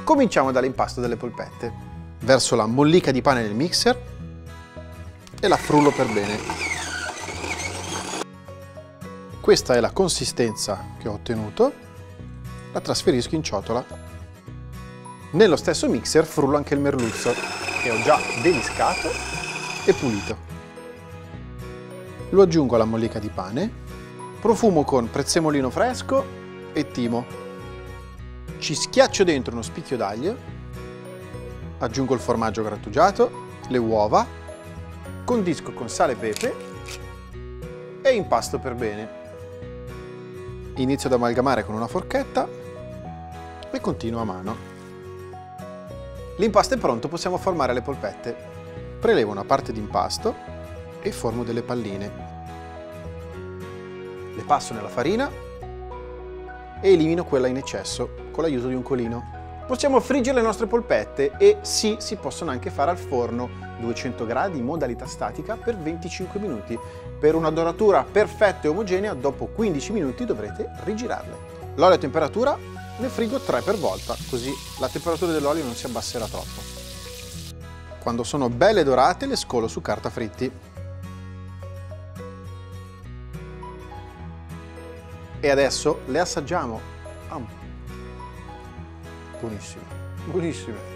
Cominciamo dall'impasto delle polpette. Verso la mollica di pane nel mixer e la frullo per bene. Questa è la consistenza che ho ottenuto. La trasferisco in ciotola. Nello stesso mixer frullo anche il merluzzo, che ho già deliscato e pulito. Lo aggiungo alla mollica di pane, profumo con prezzemolino fresco e timo. Ci schiaccio dentro uno spicchio d'aglio, aggiungo il formaggio grattugiato, le uova, condisco con sale e pepe e impasto per bene. Inizio ad amalgamare con una forchetta e continuo a mano. L'impasto è pronto, possiamo formare le polpette. Prelevo una parte di impasto e formo delle palline. Le passo nella farina e elimino quella in eccesso con l'aiuto di un colino. Possiamo friggere le nostre polpette e sì, si possono anche fare al forno 200 gradi in modalità statica per 25 minuti. Per una doratura perfetta e omogenea, dopo 15 minuti dovrete rigirarle. L'olio a temperatura ne friggo 3 per volta, così la temperatura dell'olio non si abbasserà troppo. Quando sono belle dorate le scolo su carta fritti. E adesso le assaggiamo. Buonissime, buonissime.